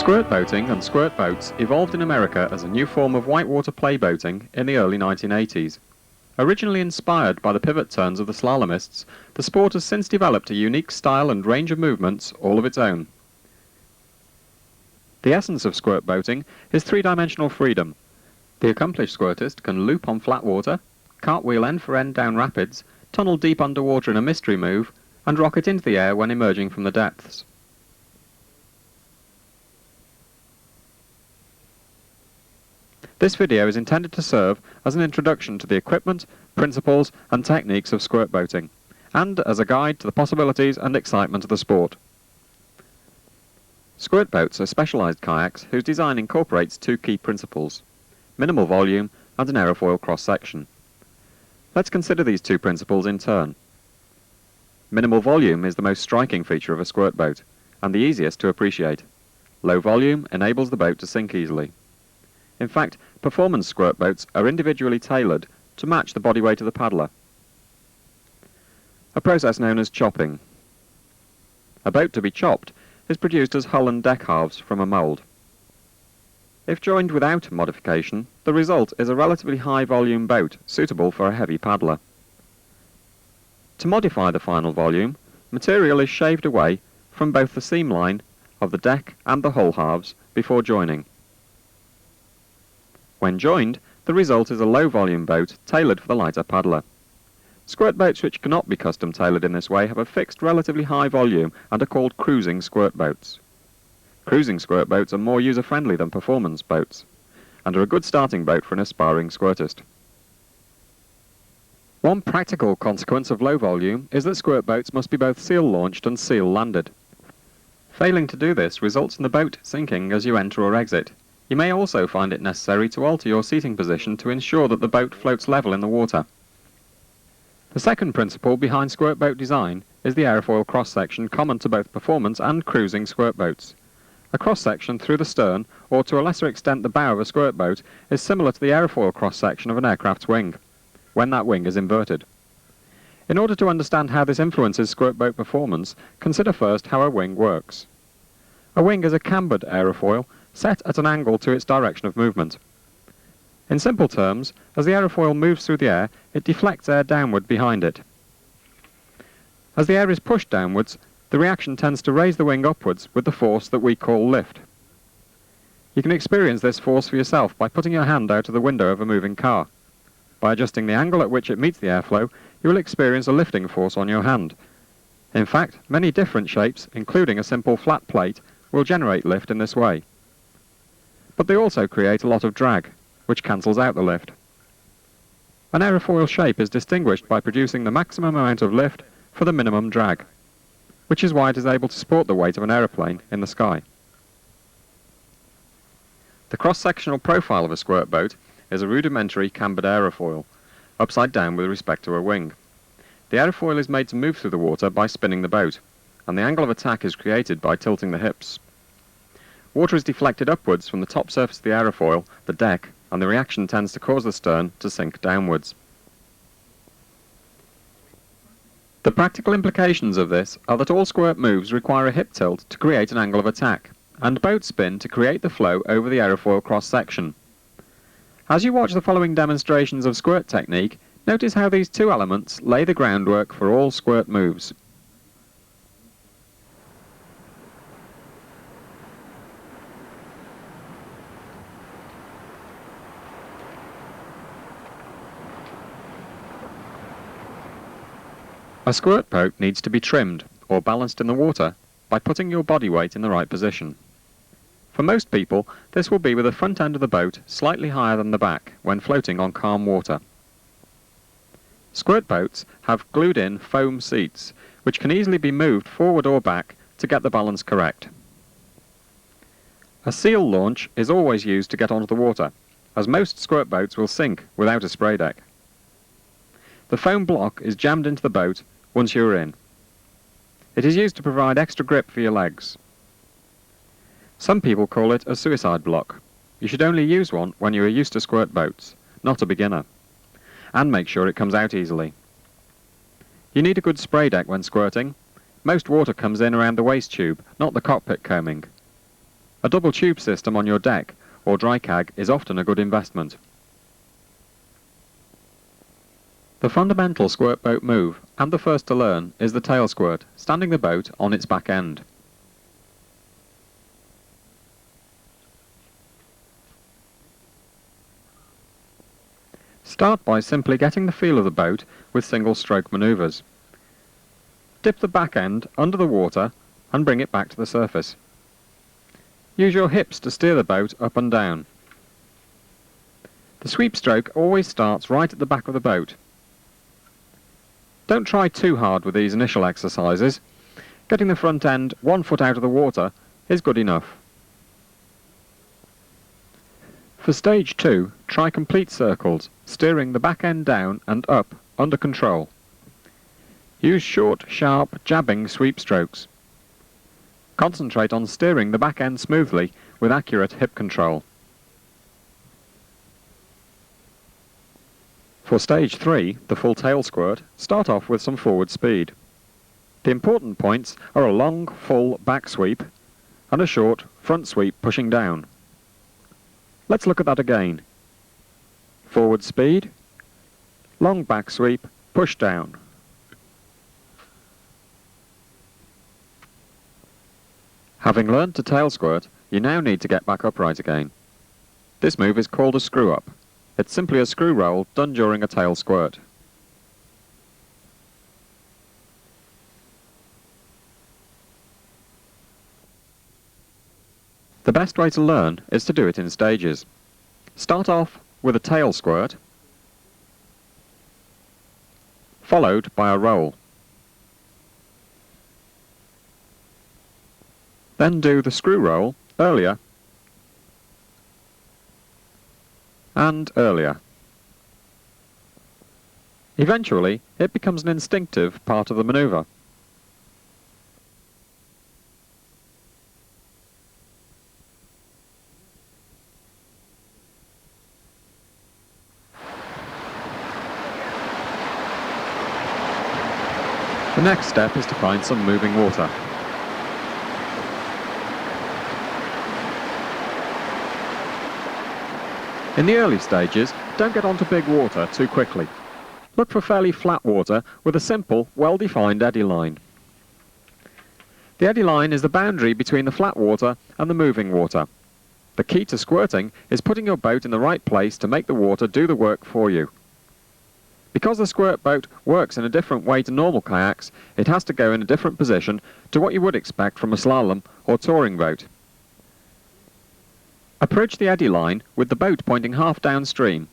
Squirt boating and squirt boats evolved in America as a new form of whitewater play boating in the early 1980s. Originally inspired by the pivot turns of the slalomists, the sport has since developed a unique style and range of movements all of its own. The essence of squirt boating is three-dimensional freedom. The accomplished squirtist can loop on flat water, cartwheel end for end down rapids, tunnel deep underwater in a mystery move, and rocket into the air when emerging from the depths. This video is intended to serve as an introduction to the equipment, principles and techniques of squirt boating, and as a guide to the possibilities and excitement of the sport. Squirt boats are specialised kayaks whose design incorporates two key principles: minimal volume and an aerofoil cross-section. Let's consider these two principles in turn. Minimal volume is the most striking feature of a squirt boat, and the easiest to appreciate. Low volume enables the boat to sink easily. In fact, performance squirt boats are individually tailored to match the body weight of the paddler, a process known as chopping. A boat to be chopped is produced as hull and deck halves from a mould. If joined without modification, the result is a relatively high-volume boat suitable for a heavy paddler. To modify the final volume, material is shaved away from both the seam line of the deck and the hull halves before joining. When joined, the result is a low-volume boat tailored for the lighter paddler. Squirt boats which cannot be custom-tailored in this way have a fixed relatively high volume and are called cruising squirt boats. Cruising squirt boats are more user-friendly than performance boats, and are a good starting boat for an aspiring squirtist. One practical consequence of low volume is that squirt boats must be both seal-launched and seal-landed. Failing to do this results in the boat sinking as you enter or exit. You may also find it necessary to alter your seating position to ensure that the boat floats level in the water. The second principle behind squirt boat design is the aerofoil cross-section common to both performance and cruising squirt boats. A cross-section through the stern, or to a lesser extent the bow of a squirt boat, is similar to the aerofoil cross-section of an aircraft's wing, when that wing is inverted. In order to understand how this influences squirt boat performance, consider first how a wing works. A wing is a cambered aerofoil set at an angle to its direction of movement. In simple terms, as the aerofoil moves through the air, it deflects air downward behind it. As the air is pushed downwards, the reaction tends to raise the wing upwards with the force that we call lift. You can experience this force for yourself by putting your hand out of the window of a moving car. By adjusting the angle at which it meets the airflow, you will experience a lifting force on your hand. In fact, many different shapes, including a simple flat plate, will generate lift in this way. But they also create a lot of drag, which cancels out the lift. An aerofoil shape is distinguished by producing the maximum amount of lift for the minimum drag, which is why it is able to support the weight of an aeroplane in the sky. The cross-sectional profile of a squirt boat is a rudimentary cambered aerofoil, upside down with respect to a wing. The aerofoil is made to move through the water by spinning the boat, and the angle of attack is created by tilting the hips. Water is deflected upwards from the top surface of the aerofoil, the deck, and the reaction tends to cause the stern to sink downwards. The practical implications of this are that all squirt moves require a hip tilt to create an angle of attack, and boat spin to create the flow over the aerofoil cross-section. As you watch the following demonstrations of squirt technique, notice how these two elements lay the groundwork for all squirt moves. A squirt boat needs to be trimmed, or balanced in the water, by putting your body weight in the right position. For most people, this will be with the front end of the boat slightly higher than the back when floating on calm water. Squirt boats have glued-in foam seats, which can easily be moved forward or back to get the balance correct. A seal launch is always used to get onto the water, as most squirt boats will sink without a spray deck. The foam block is jammed into the boat once you are in. It is used to provide extra grip for your legs. Some people call it a suicide block. You should only use one when you are used to squirt boats, not a beginner. And make sure it comes out easily. You need a good spray deck when squirting. Most water comes in around the waist tube, not the cockpit coaming. A double tube system on your deck or dry kag is often a good investment. The fundamental squirt boat move, and the first to learn, is the tail squirt, standing the boat on its back end. Start by simply getting the feel of the boat with single-stroke manoeuvres. Dip the back end under the water and bring it back to the surface. Use your hips to steer the boat up and down. The sweep stroke always starts right at the back of the boat. Don't try too hard with these initial exercises. Getting the front end 1 foot out of the water is good enough. For stage 2, try complete circles, steering the back end down and up under control. Use short, sharp, jabbing sweep strokes. Concentrate on steering the back end smoothly with accurate hip control. For stage 3, the full tail squirt, start off with some forward speed. The important points are a long, full back sweep and a short front sweep pushing down. Let's look at that again. Forward speed, long back sweep, push down. Having learned to tail squirt, you now need to get back upright again. This move is called a screw up. It's simply a screw roll done during a tail squirt. The best way to learn is to do it in stages. Start off with a tail squirt, followed by a roll. Then do the screw roll earlier and earlier. Eventually, it becomes an instinctive part of the manoeuvre. The next step is to find some moving water. In the early stages, don't get onto big water too quickly. Look for fairly flat water with a simple, well-defined eddy line. The eddy line is the boundary between the flat water and the moving water. The key to squirting is putting your boat in the right place to make the water do the work for you. Because the squirt boat works in a different way to normal kayaks, it has to go in a different position to what you would expect from a slalom or touring boat. Approach the eddy line with the boat pointing half downstream,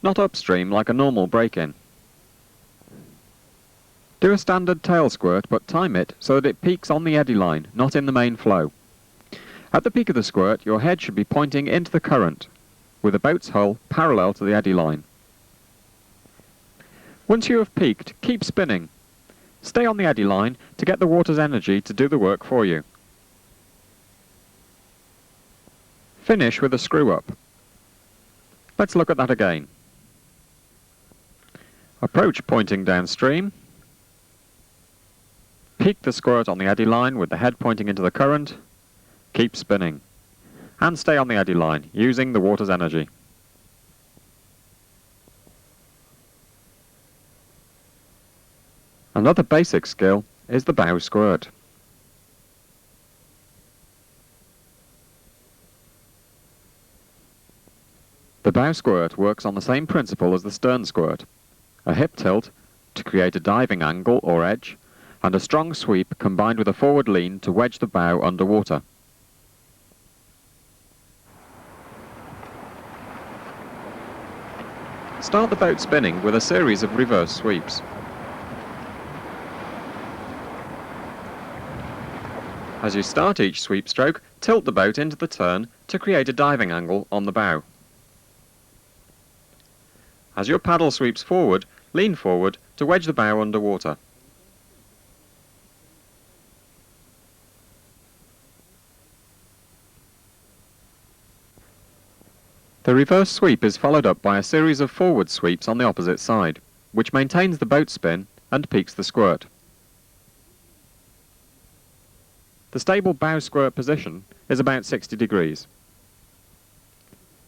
not upstream like a normal break-in. Do a standard tail squirt, but time it so that it peaks on the eddy line, not in the main flow. At the peak of the squirt, your head should be pointing into the current, with the boat's hull parallel to the eddy line. Once you have peaked, keep spinning. Stay on the eddy line to get the water's energy to do the work for you. Finish with a screw up. Let's look at that again. Approach pointing downstream. Peak the squirt on the eddy line with the head pointing into the current. Keep spinning. And stay on the eddy line, using the water's energy. Another basic skill is the bow squirt. The bow squirt works on the same principle as the stern squirt, a hip tilt to create a diving angle or edge, and a strong sweep combined with a forward lean to wedge the bow underwater. Start the boat spinning with a series of reverse sweeps. As you start each sweep stroke, tilt the boat into the turn to create a diving angle on the bow. As your paddle sweeps forward, lean forward to wedge the bow underwater. The reverse sweep is followed up by a series of forward sweeps on the opposite side, which maintains the boat spin and peaks the squirt. the stable bow squirt position is about 60 degrees.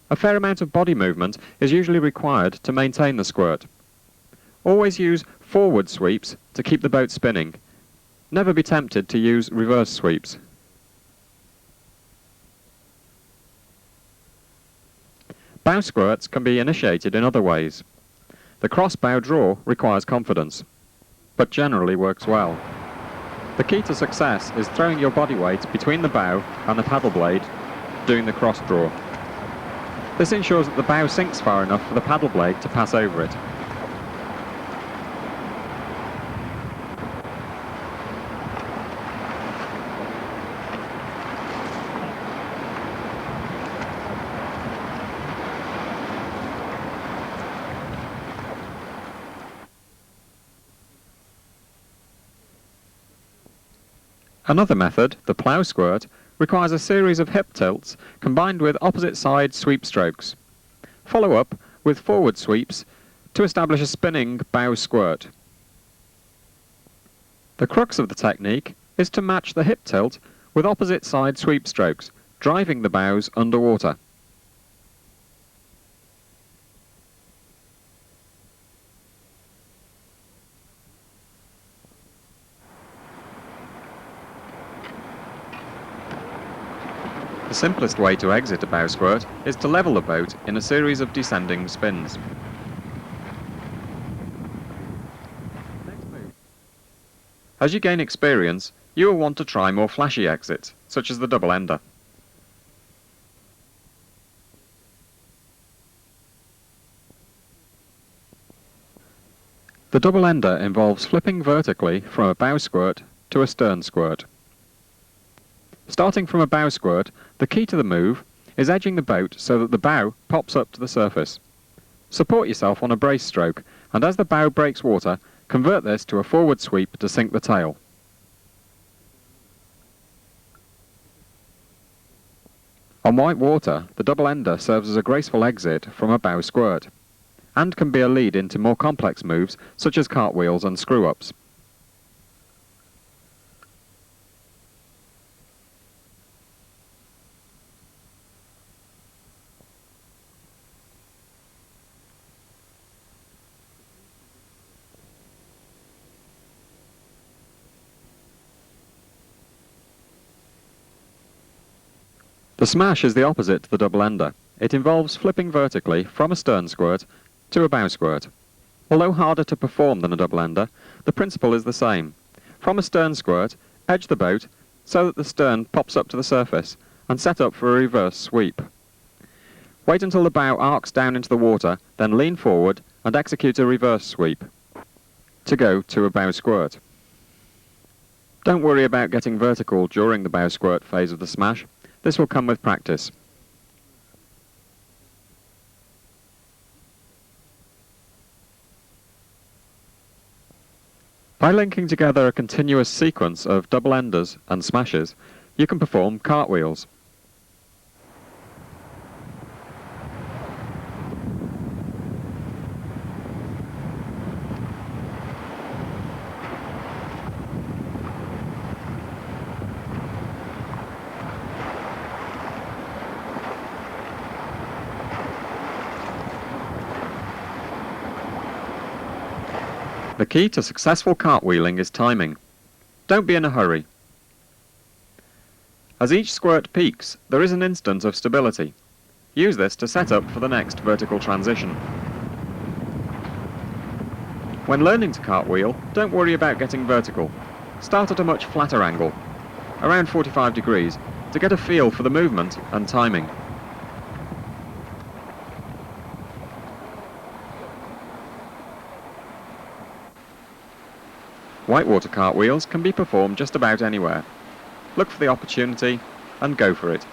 A fair amount of body movement is usually required to maintain the squirt. Always use forward sweeps to keep the boat spinning. Never be tempted to use reverse sweeps. Bow squirts can be initiated in other ways. The cross-bow draw requires confidence, but generally works well. The key to success is throwing your body weight between the bow and the paddle blade, doing the cross draw. This ensures that the bow sinks far enough for the paddle blade to pass over it. Another method, the plough squirt, requires a series of hip tilts combined with opposite side sweep strokes. Follow up with forward sweeps to establish a spinning bow squirt. The crux of the technique is to match the hip tilt with opposite side sweep strokes, driving the bows underwater. The simplest way to exit a bow squirt is to level the boat in a series of descending spins. As you gain experience, you will want to try more flashy exits, such as the double ender. The double ender involves flipping vertically from a bow squirt to a stern squirt. Starting from a bow squirt, the key to the move is edging the boat so that the bow pops up to the surface. Support yourself on a brace stroke, and as the bow breaks water, convert this to a forward sweep to sink the tail. On white water, the double ender serves as a graceful exit from a bow squirt, and can be a lead into more complex moves such as cartwheels and screw-ups. The smash is the opposite to the double ender. It involves flipping vertically from a stern squirt to a bow squirt. Although harder to perform than a double ender, the principle is the same. From a stern squirt, edge the boat so that the stern pops up to the surface and set up for a reverse sweep. Wait until the bow arcs down into the water, then lean forward and execute a reverse sweep to go to a bow squirt. Don't worry about getting vertical during the bow squirt phase of the smash. This will come with practice. By linking together a continuous sequence of double enders and smashes, you can perform cartwheels. The key to successful cartwheeling is timing. Don't be in a hurry. As each squirt peaks, there is an instant of stability. Use this to set up for the next vertical transition. When learning to cartwheel, don't worry about getting vertical. Start at a much flatter angle, around 45 degrees, to get a feel for the movement and timing. Whitewater cartwheels can be performed just about anywhere. Look for the opportunity and go for it.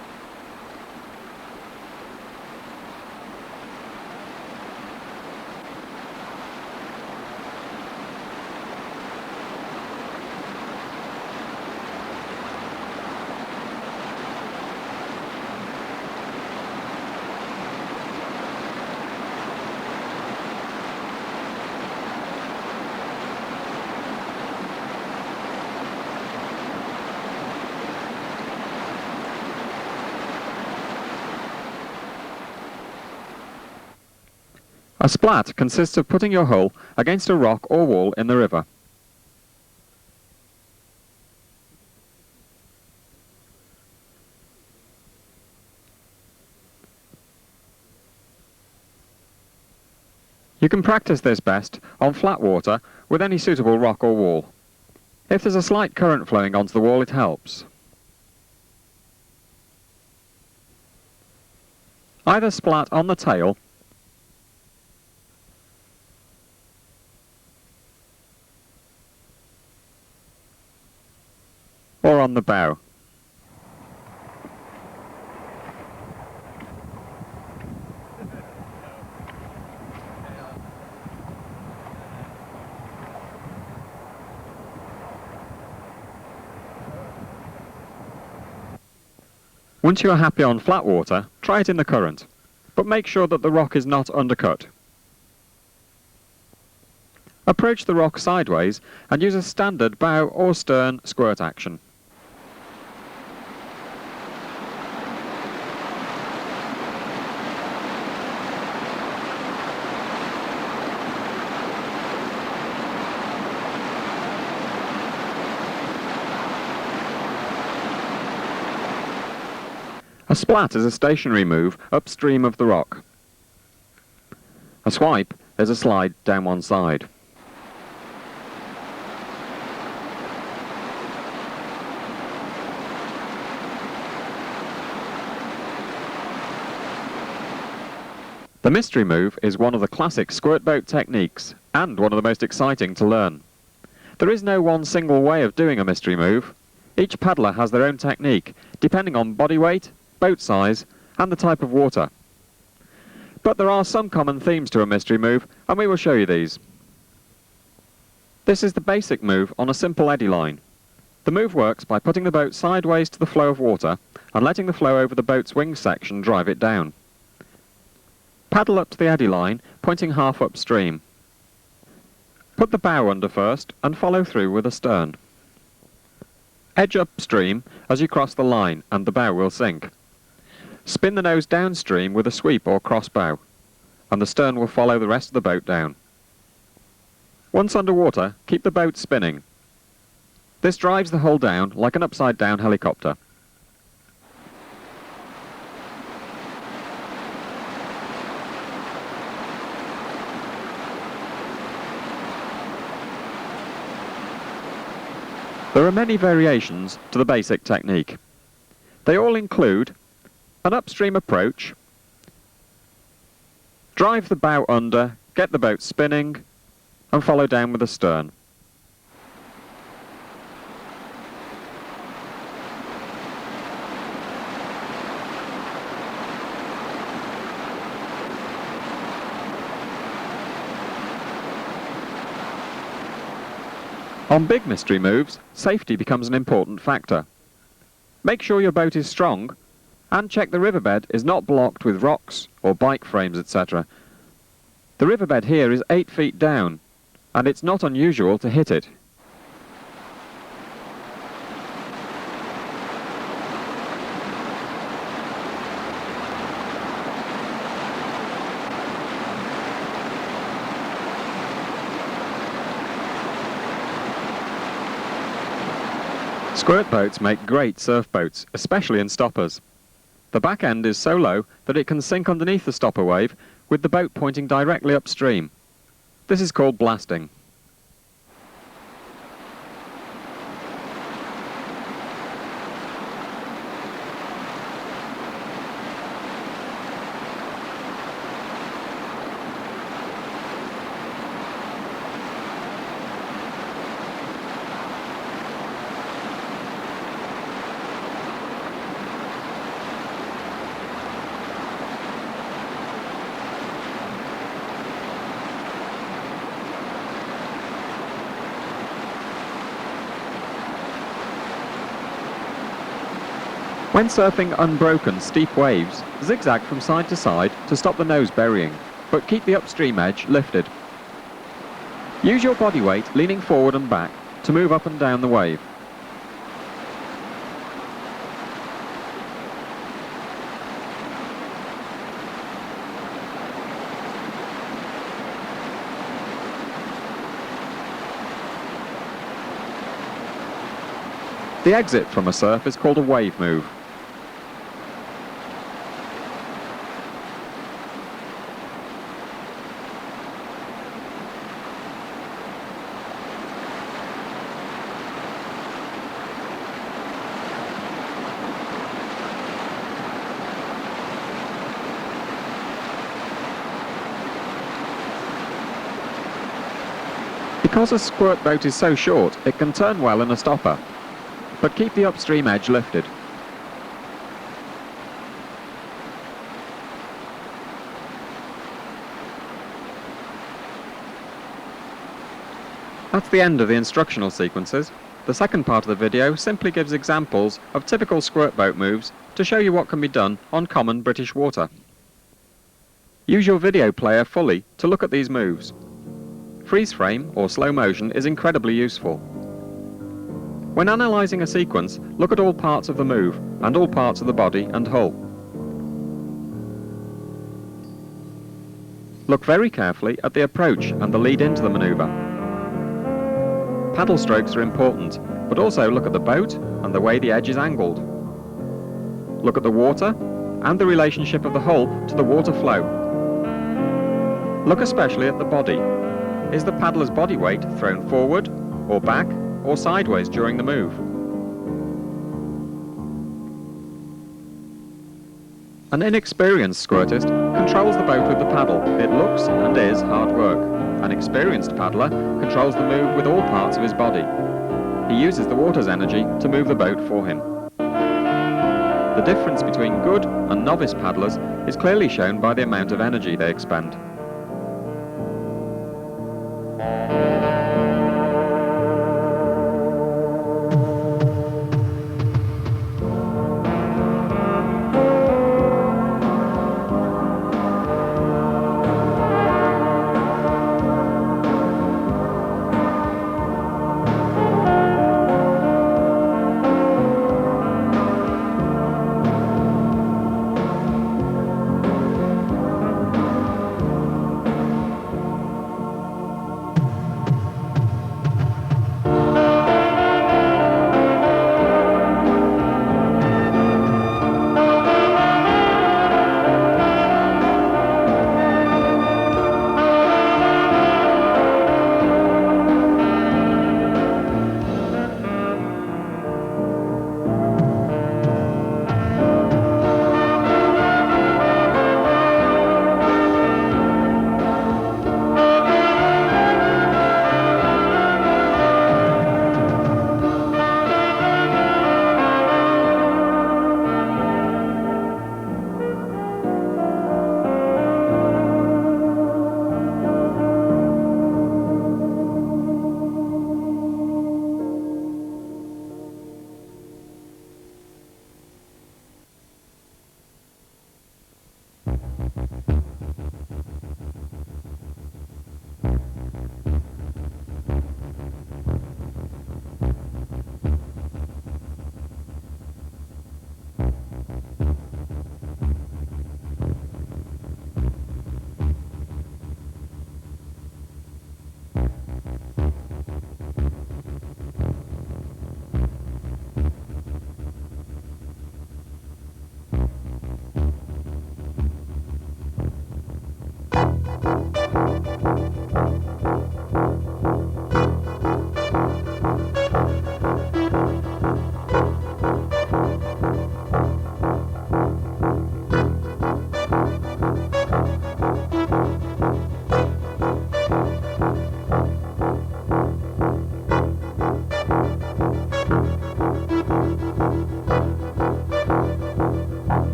A splat consists of putting your hull against a rock or wall in the river. You can practice this best on flat water with any suitable rock or wall. If there's a slight current flowing onto the wall, it helps. Either splat on the tail or on the bow. Once you are happy on flat water, try it in the current, but make sure that the rock is not undercut. Approach the rock sideways and use a standard bow or stern squirt action. A splat is a stationary move upstream of the rock. A swipe is a slide down one side. The mystery move is one of the classic squirt boat techniques and one of the most exciting to learn. There is no one single way of doing a mystery move. Each paddler has their own technique, depending on body weight, boat size and the type of water. But there are some common themes to a mystery move, and we will show you these. This is the basic move on a simple eddy line. The move works by putting the boat sideways to the flow of water and letting the flow over the boat's wing section drive it down. Paddle up to the eddy line, pointing half upstream. Put the bow under first and follow through with the stern. Edge upstream as you cross the line and the bow will sink. Spin the nose downstream with a sweep or cross bow, and the stern will follow the rest of the boat down. Once underwater, keep the boat spinning. This drives the hull down like an upside-down helicopter. There are many variations to the basic technique. They all include an upstream approach, drive the bow under, get the boat spinning, and follow down with the stern. On big mystery moves, safety becomes an important factor. Make sure your boat is strong and check the riverbed is not blocked with rocks or bike frames, etc. The riverbed here is 8 feet down, and it's not unusual to hit it. Squirt boats make great surf boats, especially in stoppers. The back end is so low that it can sink underneath the stopper wave with the boat pointing directly upstream. This is called blasting. When surfing unbroken, steep waves, zigzag from side to stop the nose burying, but keep the upstream edge lifted. Use your body weight leaning forward and back to move up and down the wave. The exit from a surf is called a wave move. Because a squirt boat is so short, it can turn well in a stopper, but keep the upstream edge lifted. That's the end of the instructional sequences. The second part of the video simply gives examples of typical squirt boat moves to show you what can be done on common British water. Use your video player fully to look at these moves. Freeze frame or slow motion is incredibly useful. When analysing a sequence, look at all parts of the move and all parts of the body and hull. Look very carefully at the approach and the lead into the manoeuvre. Paddle strokes are important, but also look at the boat and the way the edge is angled. Look at the water and the relationship of the hull to the water flow. Look especially at the body. Is the paddler's body weight thrown forward, or back, or sideways during the move? An inexperienced squirtist controls the boat with the paddle. It looks and is hard work. An experienced paddler controls the move with all parts of his body. He uses the water's energy to move the boat for him. The difference between good and novice paddlers is clearly shown by the amount of energy they expend.